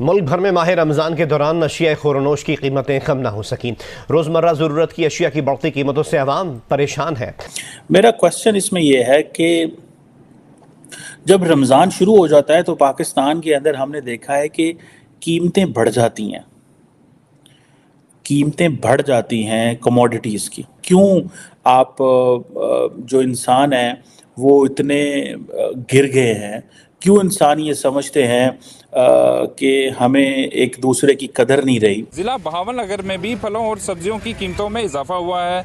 मुल्क भर में माह रमज़ान के दौरान अशिया ख़ोरनोश की कीमतें कम ना हो सकीं। रोज़मर्रा ज़रूरत की अशिया की बढ़ती कीमतों से आवाम परेशान है। मेरा क्वेश्चन इसमें यह है कि जब रमज़ान शुरू हो जाता है तो पाकिस्तान के अंदर हमने देखा है कि कीमतें बढ़ जाती हैं। कीमतें बढ़ जाती हैं कमोडिटीज़ की। क्यों आप जो इंसान हैं वो इतने गिर गए हैं? क्यों इंसान ये समझते हैं कि हमें एक दूसरे की कदर नहीं रही? ज़िला बहावलनगर में भी फलों और सब्जियों की कीमतों में इजाफा हुआ है।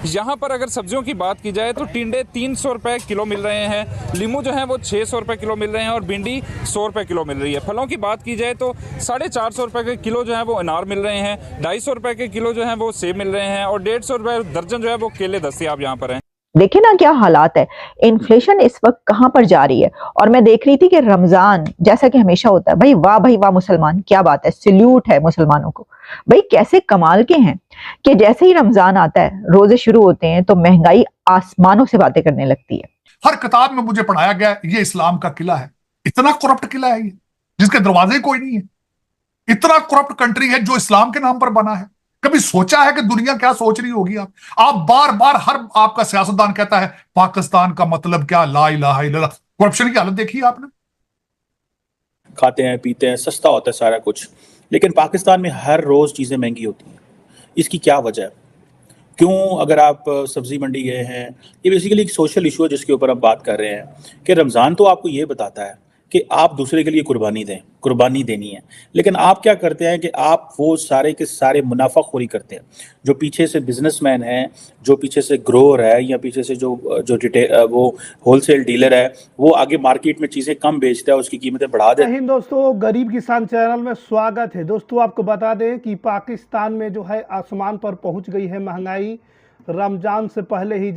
यहाँ पर अगर सब्जियों की बात की जाए तो टिंडे 300 रुपये किलो मिल रहे हैं, लीमू जो है वो 600 रुपये किलो मिल रहे हैं और भिंडी 100 रुपये किलो मिल रही है। फलों की बात की जाए तो 450 रुपये के किलो जो है वो अनार मिल रहे हैं, 250 रुपये के किलो जो है वो सेब मिल रहे हैं और 150 रुपये दर्जन जो है वो केले दस्तयाब यहाँ पर हैं। देखे ना क्या हालात है, इन्फ्लेशन इस वक्त कहां पर जा रही है। और मैं देख रही थी कि रमजान जैसा कि हमेशा होता है, भाई वाह मुसलमान, क्या बात है, सल्यूट है मुसलमानों को। भाई कैसे कमाल के हैं कि जैसे ही रमजान आता है, रोजे शुरू होते हैं तो महंगाई आसमानों से बातें करने लगती है। हर किताब में मुझे पढ़ाया गया ये इस्लाम का किला है। इतना करप्ट किला है ये, जिसके दरवाजे कोई नहीं है। इतना करप्ट कंट्री है जो इस्लाम के नाम पर बना है। कभी सोचा है कि दुनिया क्या सोच रही होगी? आप बार बार हर आपका सियासतदान कहता है पाकिस्तान का मतलब क्या, ला इलाहा इल्लल्लाह। करप्शन की हालत देखी है आपने? खाते हैं, पीते हैं, सस्ता होता है सारा कुछ, लेकिन पाकिस्तान में हर रोज़ चीज़ें महंगी होती हैं। इसकी क्या वजह है? क्यों? अगर आप सब्ज़ी मंडी गए हैं, ये बेसिकली एक सोशल इशू है जिसके ऊपर हम बात कर रहे हैं कि रमज़ान तो आपको ये बताता है कि आप दूसरे के लिए कुर्बानी दें, कुर्बानी देनी है। लेकिन आप क्या करते हैं कि आप वो सारे के सारे मुनाफाखोरी करते हैं। जो पीछे से बिजनेसमैन है, जो पीछे से ग्रोअर है या पीछे से जो जो वो होलसेल डीलर है, वो आगे मार्केट में चीज़ें कम बेचता है, उसकी कीमतें बढ़ा देता है। दोस्तों, गरीब किसान चैनल में स्वागत है। दोस्तों, आपको बता दें कि पाकिस्तान में जो है आसमान पर पहुंच गई है महंगाई। रमजान से पहले ही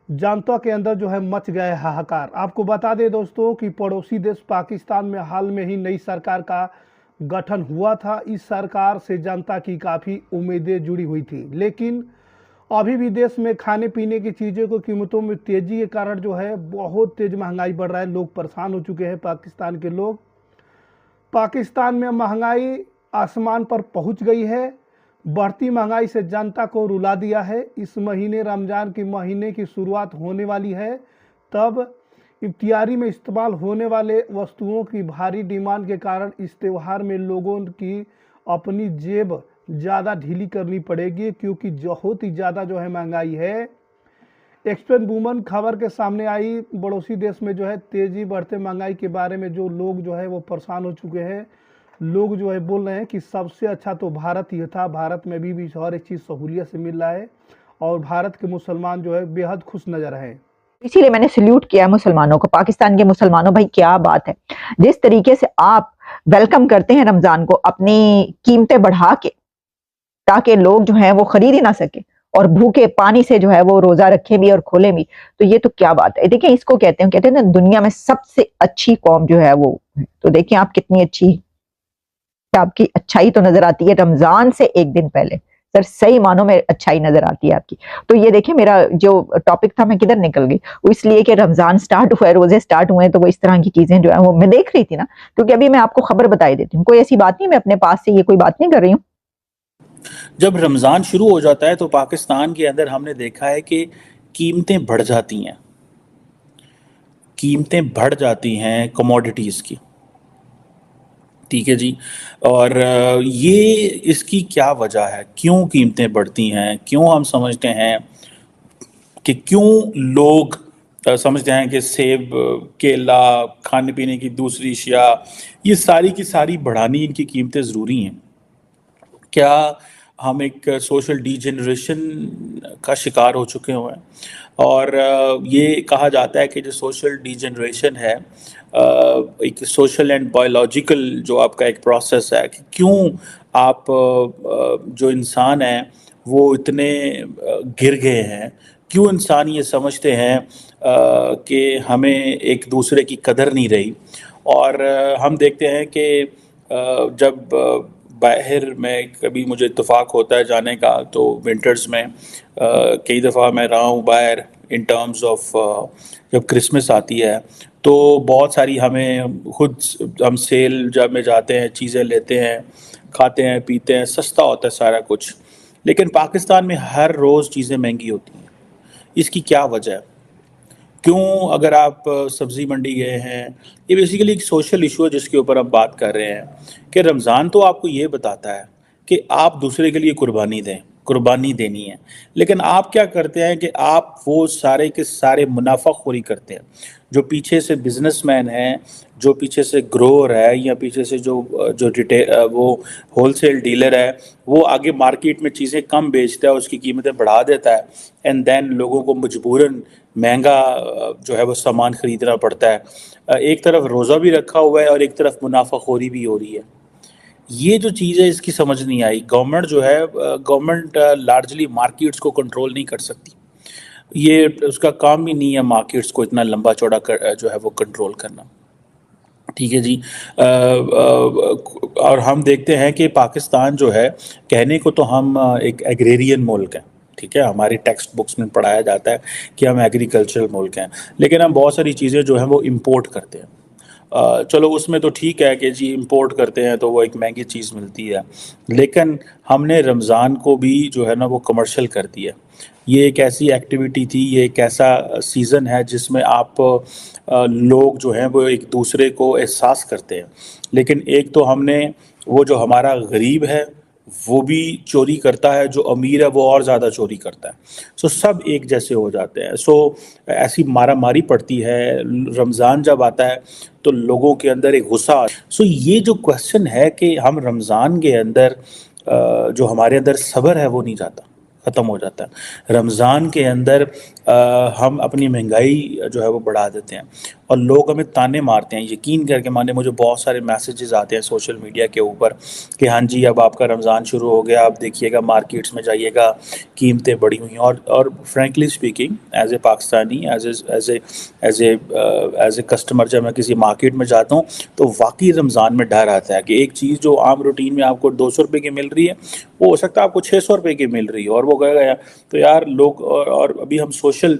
जनता के अंदर जो है मच गया है हाहाकार। आपको बता दें दोस्तों कि पड़ोसी देश पाकिस्तान में हाल में ही नई सरकार का गठन हुआ था। इस सरकार से जनता की काफ़ी उम्मीदें जुड़ी हुई थी, लेकिन अभी भी देश में खाने पीने की चीज़ों की कीमतों में तेज़ी के कारण जो है बहुत तेज़ महंगाई बढ़ रहा है। लोग परेशान हो चुके हैं। पाकिस्तान के लोग, पाकिस्तान में महंगाई आसमान पर पहुंच गई है। बढ़ती महंगाई से जनता को रुला दिया है। इस महीने रमज़ान के महीने की शुरुआत होने वाली है, तब इफ्तियारी में इस्तेमाल होने वाले वस्तुओं की भारी डिमांड के कारण इस त्यौहार में लोगों की अपनी जेब ज़्यादा ढीली करनी पड़ेगी, क्योंकि बहुत ही ज़्यादा जो है महंगाई है। एक्सपेन वूमन खबर के सामने आई। पड़ोसी देश में जो है तेज़ी बढ़ते महंगाई के बारे में जो लोग जो है वो परेशान हो चुके हैं। लोग जो है बोल रहे हैं कि सबसे अच्छा तो भारत ही था। भारत में भी हर एक चीज़ सहूलियत से मिल रहा है और भारत के मुसलमान जो है बेहद खुश नज़र हैं। इसीलिए मैंने सल्यूट किया मुसलमानों को, पाकिस्तान के मुसलमानों। भाई क्या बात है, जिस तरीके से आप वेलकम करते हैं रमजान को, अपनी कीमतें बढ़ा के, ताकि लोग जो है वो खरीद ही ना सके और भूखे पानी से जो है वो रोजा रखे भी और खोले भी। तो ये तो क्या बात है। देखिए, इसको कहते हैं ना दुनिया में सबसे अच्छी कौम जो है वो है। तो देखिए आप कितनी अच्छी, आपकी अच्छाई तो नजर आती है रमजान से एक दिन पहले। सर सही मानों में अच्छाई नजर आती है आपकी। तो ये देखिए, मेरा जो टॉपिक था मैं किधर निकल गई, वो इसलिए कि रमजान स्टार्ट हुआ है, रोजे स्टार्ट हुए हैं, तो वो इस तरह की चीजें जो है वो मैं देख रही थी ना। क्योंकि अभी मैं आपको खबर बताई देती हूँ, कोई ऐसी बात नहीं, मैं अपने पास से ये कोई बात नहीं कर रही हूँ। जब रमज़ान शुरू हो जाता है तो पाकिस्तान के अंदर हमने देखा है कि कीमतें बढ़ जाती हैं। कीमतें बढ़ जाती हैं कमोडिटीज़ की। ठीक है जी। और ये इसकी क्या वजह है? क्यों कीमतें बढ़ती हैं? क्यों हम समझते हैं कि क्यों लोग समझते हैं कि सेब, केला, खाने पीने की दूसरी अशिया, ये सारी की सारी बढ़ानी इनकी कीमतें ज़रूरी हैं? क्या हम एक सोशल डीजेनरेशन का शिकार हो चुके हुए हैं? और ये कहा जाता है कि जो सोशल डीजेनरेशन है एक सोशल एंड बायोलॉजिकल जो आपका एक प्रोसेस है कि क्यों आप जो इंसान हैं वो इतने गिर गए हैं। क्यों इंसान ये समझते हैं कि हमें एक दूसरे की कदर नहीं रही। और हम देखते हैं कि जब बाहर में कभी मुझे इत्तेफाक होता है जाने का, तो विंटर्स में कई दफ़ा मैं रहा हूँ बाहर, इन टर्म्स ऑफ जब क्रिसमस आती है तो बहुत सारी हमें खुद हम सेल जब में जाते हैं, चीज़ें लेते हैं, खाते हैं, पीते हैं, सस्ता होता है सारा कुछ। लेकिन पाकिस्तान में हर रोज़ चीज़ें महंगी होती हैं। इसकी क्या वजह है? क्यों अगर आप सब्ज़ी मंडी गए हैं, ये बेसिकली एक सोशल इशू है जिसके ऊपर हम बात कर रहे हैं कि रमज़ान तो आपको ये बताता है कि आप दूसरे के लिए कुर्बानी दें, कुर्बानी देनी है। लेकिन आप क्या करते हैं कि आप वो सारे के सारे मुनाफाखोरी करते हैं। जो पीछे से बिजनेसमैन है, जो पीछे से ग्रोअर है या पीछे से जो वो होलसेल डीलर है, वो आगे मार्केट में चीज़ें कम बेचता है, उसकी कीमतें बढ़ा देता है एंड देन लोगों को मजबूरन महंगा जो है वो सामान ख़रीदना पड़ता है। एक तरफ रोज़ा भी रखा हुआ है और एक तरफ मुनाफाखोरी भी हो रही है। ये जो चीज़ है इसकी समझ नहीं आई। गवर्नमेंट जो है, गवर्नमेंट लार्जली मार्केट्स को कंट्रोल नहीं कर सकती। ये उसका काम भी नहीं है मार्केट्स को इतना लंबा चौड़ा जो है वो कंट्रोल करना। ठीक है जी। और हम देखते हैं कि पाकिस्तान जो है, कहने को तो हम एक एग्रेरियन मुल्क हैं, ठीक है, हमारी टेक्स्ट बुक्स में पढ़ाया जाता है कि हम एग्रीकल्चरल मुल्क हैं, लेकिन हम बहुत सारी चीज़ें जो हैं वो इंपोर्ट करते हैं। चलो उसमें तो ठीक है कि जी इंपोर्ट करते हैं तो वो एक महंगी चीज़ मिलती है, लेकिन हमने रमज़ान को भी जो है ना वो कमर्शियल कर दिया। ये एक ऐसी एक्टिविटी थी, ये एक ऐसा सीज़न है जिसमें आप लोग जो हैं वो एक दूसरे को एहसास करते हैं। लेकिन एक तो हमने वो जो हमारा गरीब है वो भी चोरी करता है, जो अमीर है वो और ज़्यादा चोरी करता है। सो सब एक जैसे हो जाते हैं। सो ऐसी मारा मारी पड़ती है। रमज़ान जब आता है तो लोगों के अंदर एक गुस्सा। सो ये जो क्वेश्चन है कि हम रमज़ान के अंदर जो हमारे अंदर सब्र है वो नहीं जाता, ख़त्म हो जाता है। रमज़ान के अंदर हम अपनी महंगाई जो है वो बढ़ा देते हैं और लोग हमें ताने मारते हैं। यकीन करके माने, मुझे बहुत सारे मैसेजेस आते हैं सोशल मीडिया के ऊपर कि हाँ जी अब आपका रमज़ान शुरू हो गया, आप देखिएगा मार्केट्स में जाइएगा, कीमतें बढ़ी हुई हैं। और frankly speaking, as a Pakistani, as a customer, जब मैं किसी मार्केट में जाता हूँ तो वाकई रमज़ान में डर आता है कि एक चीज़ जो आम रूटीन में आपको 200 रुपये की मिल रही है, वो हो सकता है आपको 600 रुपये की मिल रही है। और वो कहेगा तो यार लोग, और अभी हम सोशल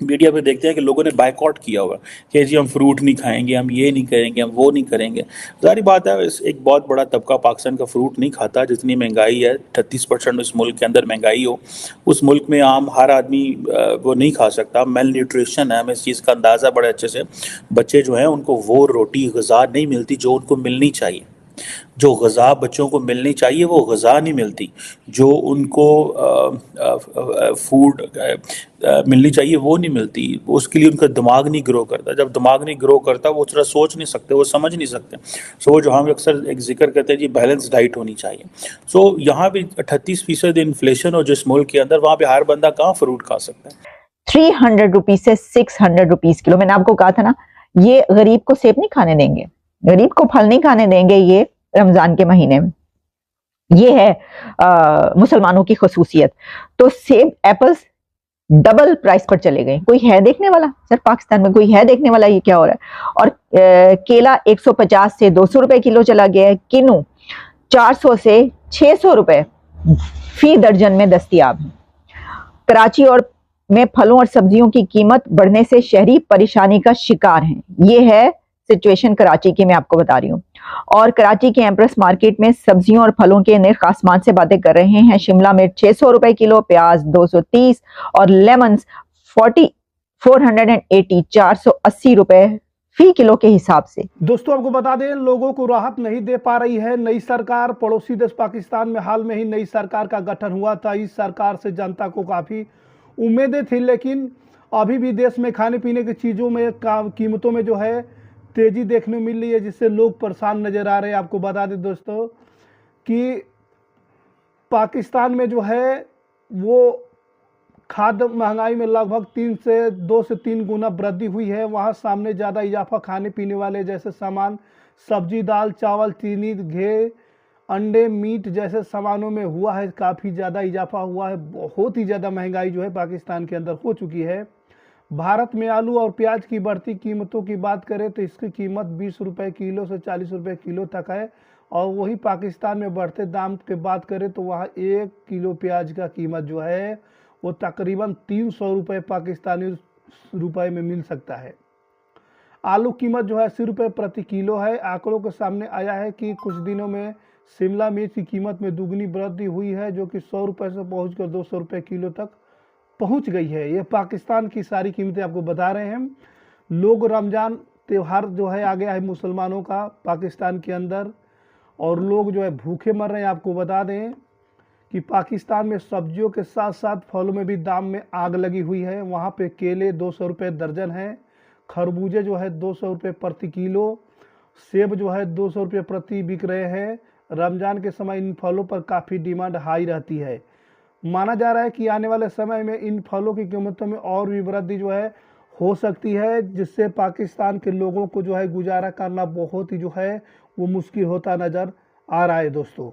मीडिया पे देखते हैं कि लोगों ने बायकॉट किया हुआ कि जी हम फ्रूट नहीं खाएंगे, हम ये नहीं करेंगे, हम वो नहीं करेंगे। जाहिर बात है एक बहुत बड़ा तबका पाकिस्तान का फ्रूट नहीं खाता। जितनी महंगाई है, 38% उस मुल्क के अंदर महंगाई हो, उस मुल्क में आम हर आदमी वो नहीं खा सकता। मेल न्यूट्रिशन है, हमें इस चीज़ का अंदाज़ा बड़े अच्छे से। बच्चे जो हैं उनको वो रोटी ग़िज़ा नहीं मिलती जो उनको मिलनी चाहिए। जो ग़िज़ा बच्चों को मिलनी चाहिए वो ग़िज़ा नहीं मिलती, जो उनको फूड मिलनी चाहिए वो नहीं मिलती। उसके लिए उनका दिमाग नहीं ग्रो करता। जब दिमाग नहीं ग्रो करता वो थोड़ा सोच नहीं सकते, वो समझ नहीं सकते। सो वो जो हम अक्सर एक जिक्र करते हैं जी, बैलेंस डाइट होनी चाहिए। सो यहाँ भी 38% इन्फ्लेशन हो जिस मुल्क के अंदर, वहाँ पे हर बंदा कहाँ फ्रूट खा सकता है। 300 रुपीज से 600 रुपीज किलो। मैंने आपको कहा था ना, ये गरीब को सेब नहीं खाने देंगे, गरीब को फल नहीं खाने देंगे ये रमजान के महीने में। ये है मुसलमानों की खसूसियत। तो सेब, एप्पल्स डबल प्राइस पर चले गए। कोई है देखने वाला? सर पाकिस्तान में कोई है देखने वाला ये क्या हो रहा है? और केला 150 से 200 रुपए किलो चला गया है। किन्नू 400 से 600 रुपए फी दर्जन में दस्तयाब है। कराची और में फलों और सब्जियों की कीमत बढ़ने से शहरी परेशानी का शिकार हैं। ये है सिचुएशन कराची की, मैं आपको बता रही हूँ। और कराची के एम्प्रेस मार्केट में सब्जियों और फलों के नर्ख आसमान से बातें कर रहे हैं। शिमला मिर्च 600 रुपए किलो, प्याज 230 और लेमन्स 480 480 रुपए फी किलो के हिसाब से। दोस्तों आपको बता दें, लोगों को राहत नहीं दे पा रही है नई सरकार। पड़ोसी देश पाकिस्तान में हाल में ही नई सरकार का गठन हुआ था। इस सरकार से जनता को काफ़ी उम्मीदें थी, लेकिन अभी भी देश में खाने पीने की चीज़ों में कीमतों में जो है तेज़ी देखने मिल रही है, जिससे लोग परेशान नज़र आ रहे हैं। आपको बता दें दोस्तों कि पाकिस्तान में जो है वो खाद्य महंगाई में लगभग 2 से 3 गुना वृद्धि हुई है। वहाँ सामने ज़्यादा इजाफा खाने पीने वाले जैसे सामान, सब्जी, दाल, चावल, चीनी, घी, अंडे, मीट जैसे सामानों में हुआ है। काफ़ी ज़्यादा इजाफा हुआ है। बहुत ही ज़्यादा महंगाई जो है पाकिस्तान के अंदर हो चुकी है। भारत में आलू और प्याज की बढ़ती कीमतों की बात करें तो इसकी कीमत 20 रुपये किलो से 40 रुपये किलो तक है। और वही पाकिस्तान में बढ़ते दाम की बात करें तो वहाँ 1 किलो प्याज का कीमत जो है वो तकरीबन 300 रुपये पाकिस्तानी रुपए में मिल सकता है। आलू कीमत जो है 80 रुपये प्रति किलो है। आंकड़ों के सामने आया है कि कुछ दिनों में शिमला मिर्च की कीमत में दुगनी वृद्धि हुई है, जो कि 100 रुपये से पहुंचकर 200 रुपये किलो तक पहुंच गई है। ये पाकिस्तान की सारी कीमतें आपको बता रहे हैं। लोग रमज़ान त्यौहार जो है आ गया है मुसलमानों का पाकिस्तान के अंदर, और लोग जो है भूखे मर रहे हैं। आपको बता दें कि पाकिस्तान में सब्जियों के साथ साथ फलों में भी दाम में आग लगी हुई है। वहाँ पे केले 200 रुपये दर्जन है, खरबूजे जो है 200 रुपये प्रति किलो, सेब जो है 200 रुपये प्रति बिक रहे हैं। रमज़ान के समय इन फलों पर काफ़ी डिमांड हाई रहती है। माना जा रहा है कि आने वाले समय में इन फलों की कीमतों में और भी वृद्धि जो है हो सकती है, जिससे पाकिस्तान के लोगों को जो है गुजारा करना बहुत ही जो है वो मुश्किल होता नज़र आ रहा है दोस्तों।